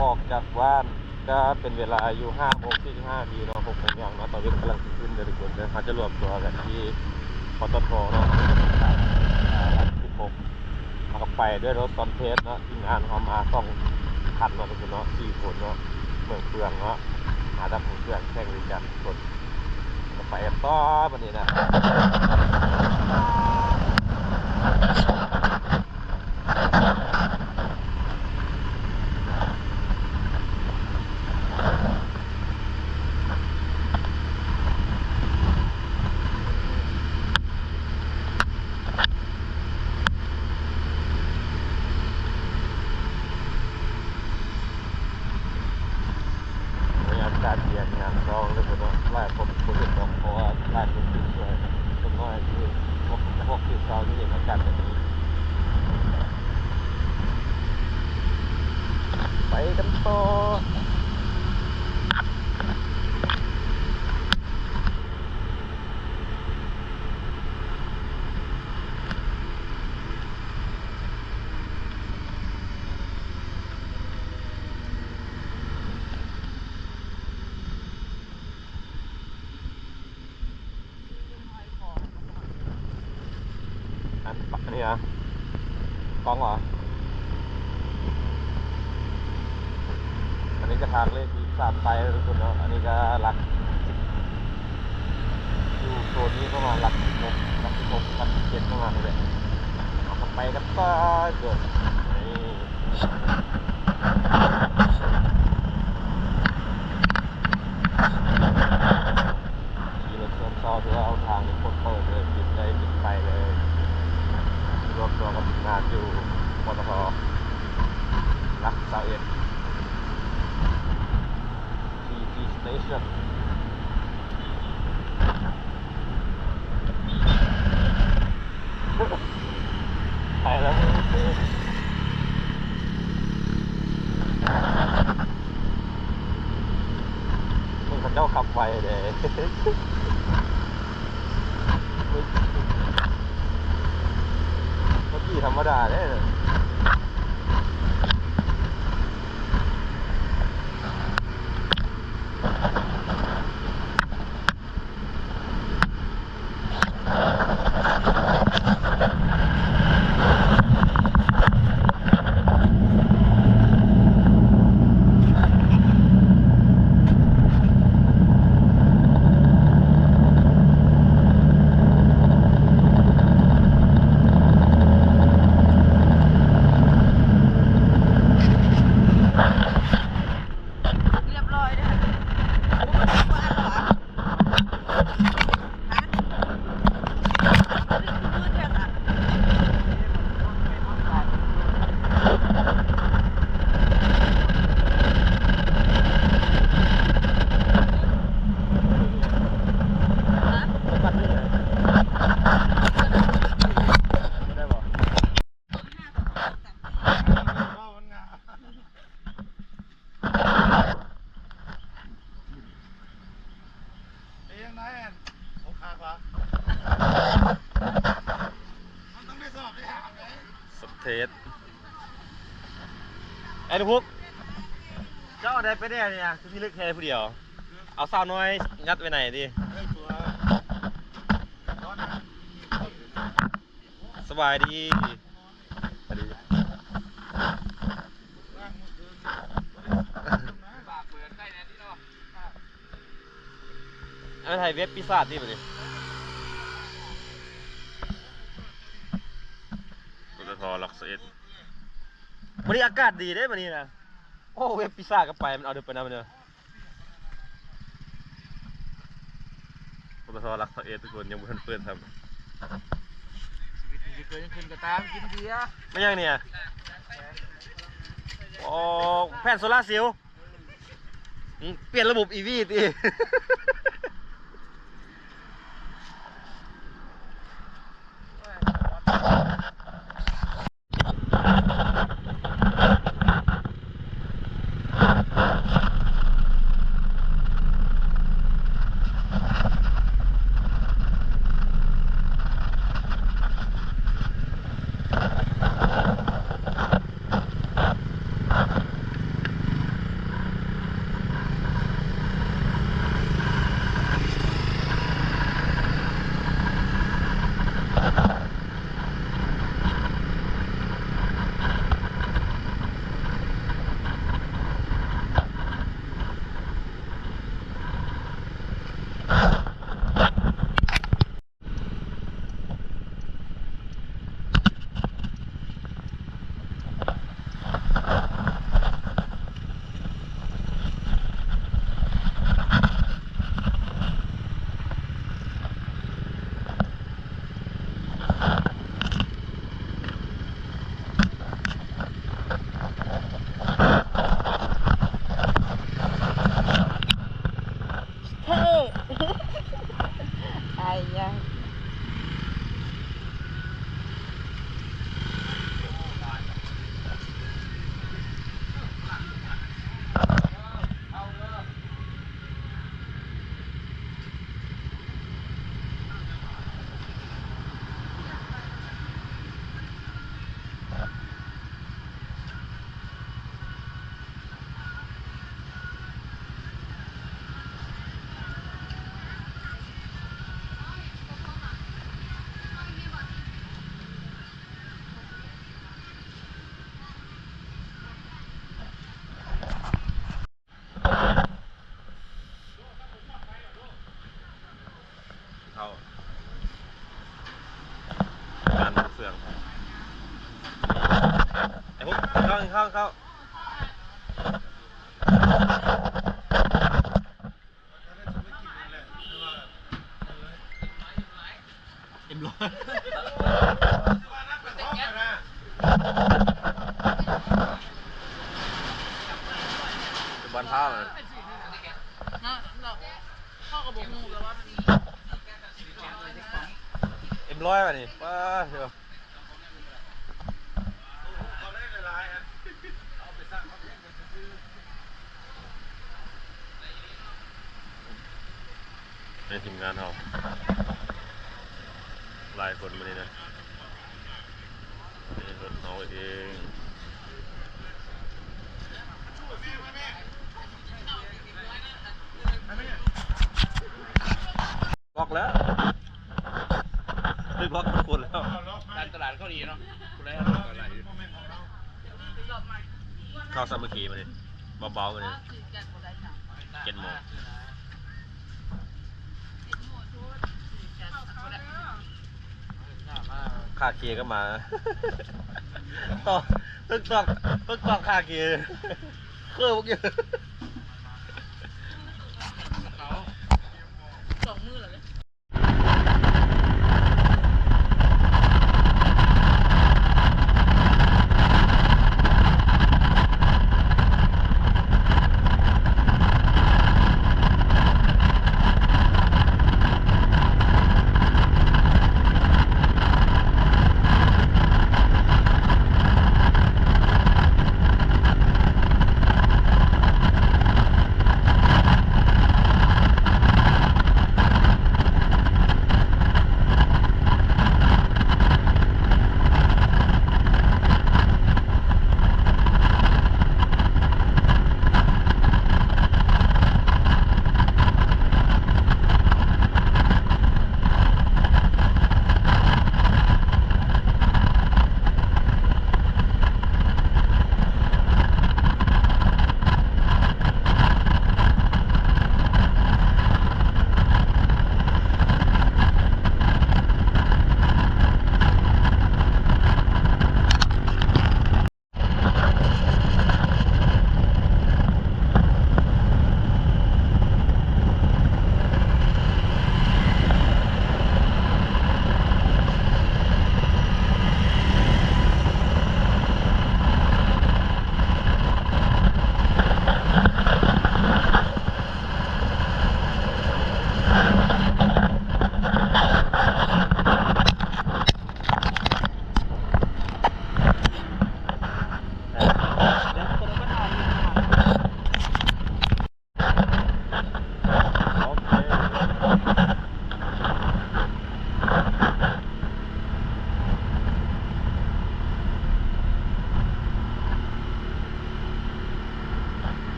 ออกจากบ้านก็เป็นเวลาอยู่5:45 นเนาะ6 โมงเนาะตอนนี้กำลังขึ้นเดินทุกคนเขาจะรวมตัวกันที่ปตทเนาะ16เขาก็ไปด้วยรถซอนเทสเนาะทีมงานเขามา2 คันเนาะทุกคนเนาะ4 คนเนาะเมืองเฟืองเนาะหาดับเครื่องแข่งกันทุกคนก็ไปต่อวันนี้นะการเรียนงานร้องเลยคนว่าไล่ผมคนอื่นบอกเพราะว่าไล่ผมติดช่วยคนน้อยคือพวกที่เช้าที่เห็นอาการแบบนี้ไปกันต่ออันนี้อ่ะกล้องเหรออันนี้จะทางเลขที่3ไปทุกคนเนาะอันนี้ก็หลักอยู่โซนนี้ประมาณหลัก16หลัก17ประมาณนี้แหละเอาไปกันต่อเกิดขี่รถชนซอถือว่าเอาทางนี้คนเปิดเลยปิดเลยปิดไปเลยรวมตัวกับงานอยู่ปตทรัก21 TT Station ไปแล้วมึงเขาเจ้าขับไวเลยเมื่อกี้ธรรมดาเนี่ยเทสไอ้ทุกพวกเจ้าได้ไปได้เนี่ยคือพี่ลึกแค่ผู้เดียวเอาสาวน้อยยัดไว้ไหนดิสบายดีเอาไทยเว็บปีศาจดิไปดิปตทหลัก11วันนี้อากาศดีได้วันนี้นะโอ้เว็บพิซซ่าก็ไปมันเอาเดินไปนะมันเนี่ยปตทหลัก11ทุกคนยังไม่ทันเปิดทำชีวิตเกิดยังขึ้นกระตามกินเบียร์ไม่ยังเนี่ยโอ้แผ่นโซล่าร์เซลล์เปลี่ยนระบบ EV ดิ เข้าเต็มร้อยบอลเท้าเลย นะเราพ่อกับผมงูแล้วว่ามัน M100ป่ะนี่ว้าเดี๋ยวในทีมงานเราหลายคนมานี่นะนี่รถเราเองล็อกแล้วไม่ล็อกทุกคนแล้ว การตลาดเขาดีเนาะคุณได้อะไร เข้าสามัคคีมาดิเบาๆมาดิ7 โมงค่าเคก็มาต่อเพิ่งต้องค่าเคเครื่องพวกเยอะ 2 มือเหรอเนี่ย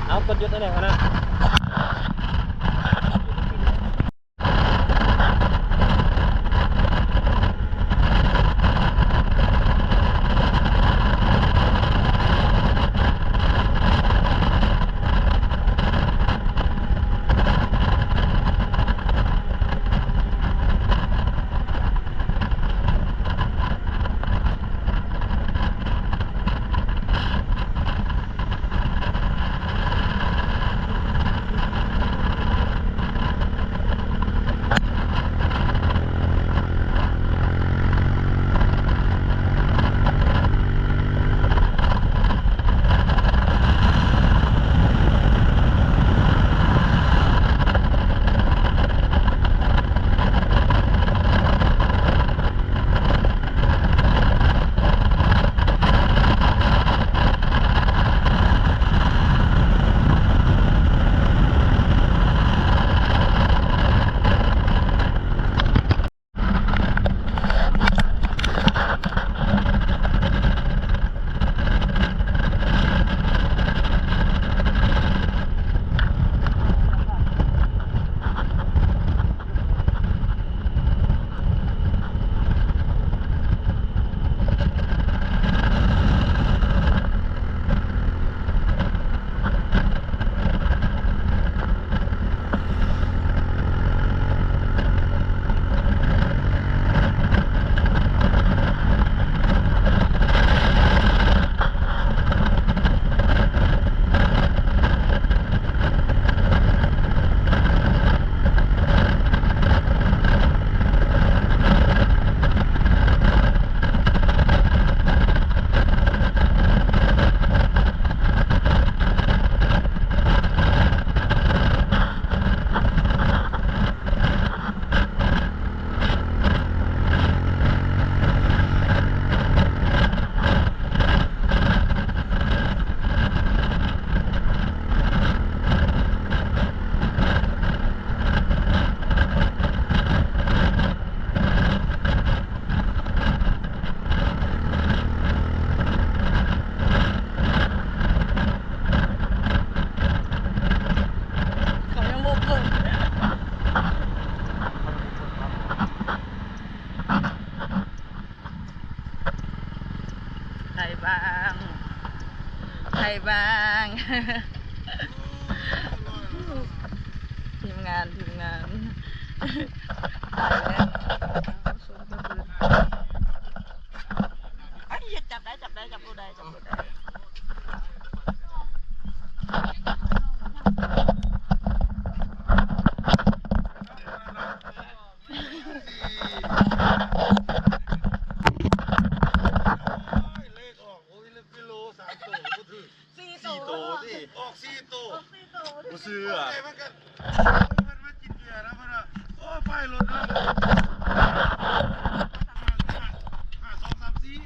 เอากดยุดได้ไหนครับนะ บ้าง ใครบ้าง ทีมงานตายแล้วไอ้ยจับดูได้เลขออกโอ้ยเลขกิโล3ตัวก็ถือ4ตัวสิออก4ตัวกูซื้ออ่ะมันมาจิตเบียร์นะมันอ่ะโอ้ป้ายรถนะ5 2 3 4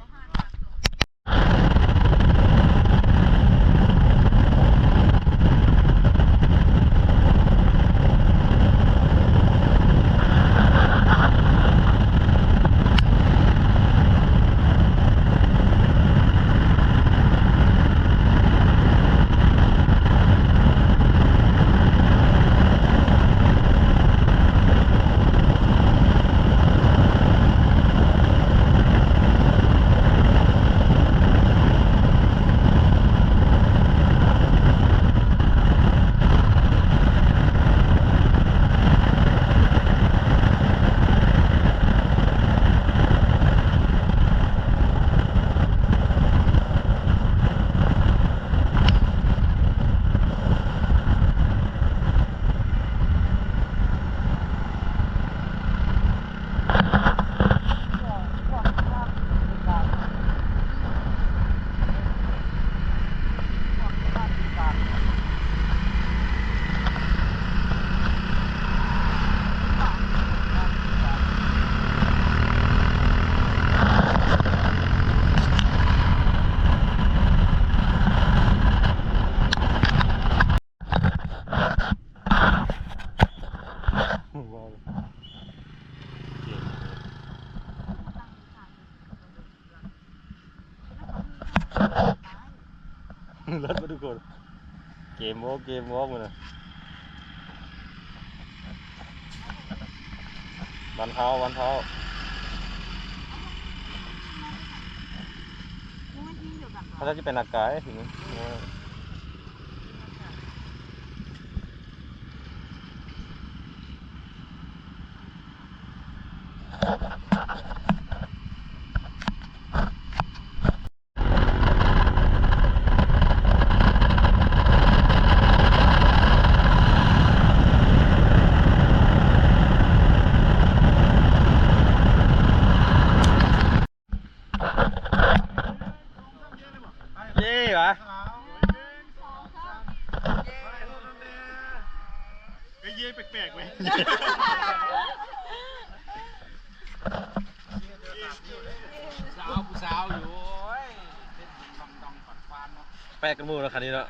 รถมาทุกคนเกมวอล์กมันนะวันเท้าเขาจะเป็นอากาศถึงเย้หวะ ไอ้เย่แปลกๆเว้ย ผู้สาวอยู่โอ้ยเป็นดองฝันฟานเนาะ แปลกกันหมูแล้วคันนี้เนาะ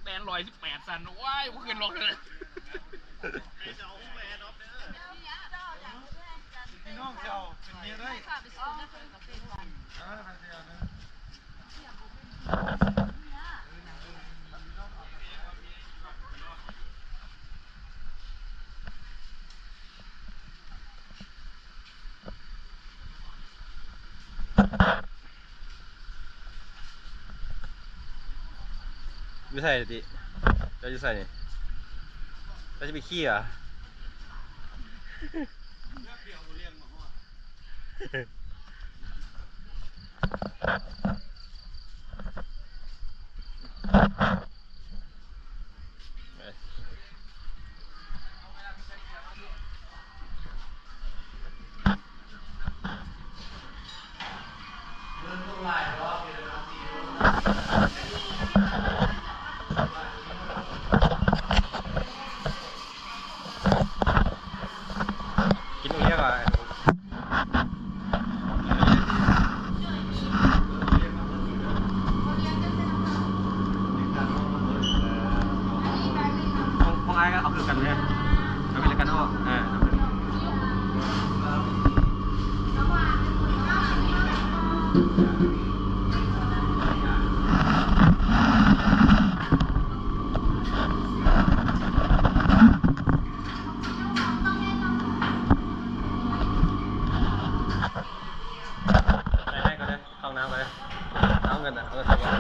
แตน118 สันว้ายบ่ขึ้นลงเลย พี่น้องเจ้าเป็นเมียได้ไม่ใส่ดิเราจะใส่นี่เราจะไปขี้เหรอ กินตรงนี้ก่อนห้องไอ้ก็เอาคือกันเนี่ยเอาเป็นกันเนาะได้ก็ กันนะเออสบาย